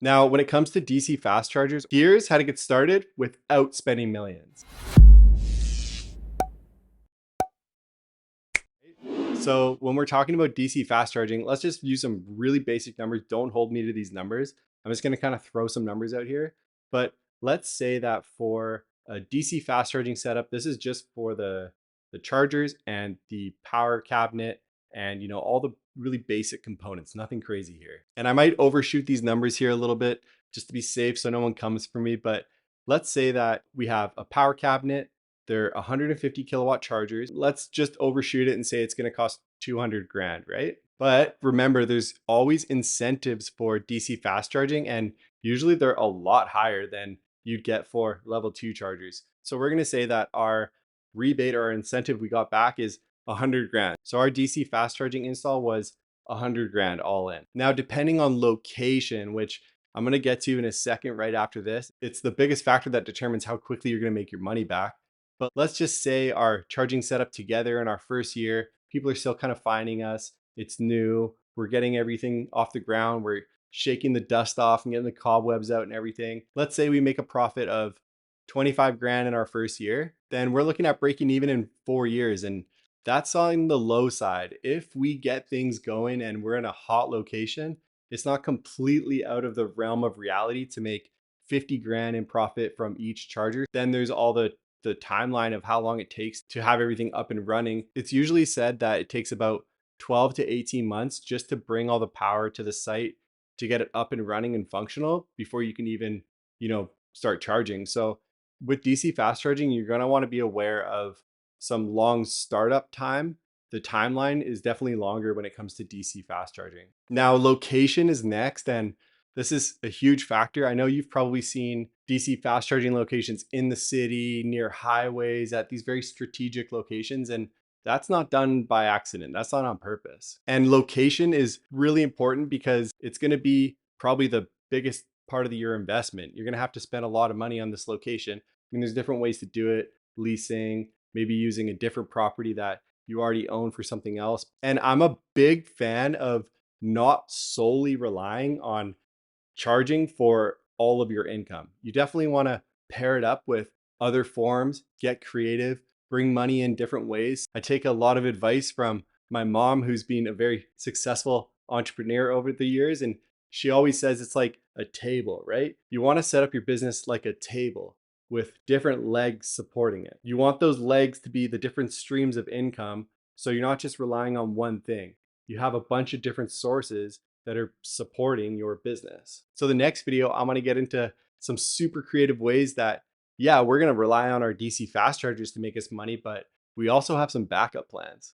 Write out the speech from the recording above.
Now, when it comes to DC fast chargers, here's how to get started without spending millions. So when we're talking about DC fast charging, let's just use some really basic numbers. Don't hold me to these numbers. I'm just going to kind of throw some numbers out here. But let's say that for a DC fast charging setup, this is just for the chargers and the power cabinet and all the really basic components, nothing crazy here. And I might overshoot these numbers here a little bit just to be safe so no one comes for me. But let's say that we have a power cabinet. They're 150 kilowatt chargers. Let's just overshoot it and say it's going to cost 200 grand, right? But remember, there's always incentives for DC fast charging, and usually they're a lot higher than you'd get for level 2 chargers. So we're going to say that our rebate or our incentive we got back is 100 grand. So our DC fast charging install was 100 grand all in. Now, depending on location, which I'm going to get to in a second right after this, it's the biggest factor that determines how quickly you're going to make your money back. But let's just say our charging setup together in our first year, people are still kind of finding us. It's new. We're getting everything off the ground. We're shaking the dust off and getting the cobwebs out and everything. Let's say we make a profit of 25 grand in our first year. Then we're looking at breaking even in 4 years. And that's on the low side. If we get things going and we're in a hot location, it's not completely out of the realm of reality to make 50 grand in profit from each charger. Then there's all the timeline of how long it takes to have everything up and running. It's usually said that it takes about 12 to 18 months just to bring all the power to the site to get it up and running and functional before you can even, start charging. So with DC fast charging, you're going to want to be aware of some long startup time. The timeline is definitely longer when it comes to DC fast charging. Now, location is next, and this is a huge factor. I know you've probably seen DC fast charging locations in the city, near highways, at these very strategic locations. And that's not done by accident. That's not on purpose. And location is really important because it's going to be probably the biggest part of your investment. You're going to have to spend a lot of money on this location. I mean, there's different ways to do it, leasing, maybe using a different property that you already own for something else. And I'm a big fan of not solely relying on charging for all of your income. You definitely want to pair it up with other forms, get creative, bring money in different ways. I take a lot of advice from my mom, who's been a very successful entrepreneur over the years. And she always says it's like a table, right? You want to set up your business like a table with different legs supporting it. You want those legs to be the different streams of income. So you're not just relying on one thing. You have a bunch of different sources that are supporting your business. So the next video, I'm going to get into some super creative ways that, yeah, we're going to rely on our DC fast chargers to make us money, but we also have some backup plans.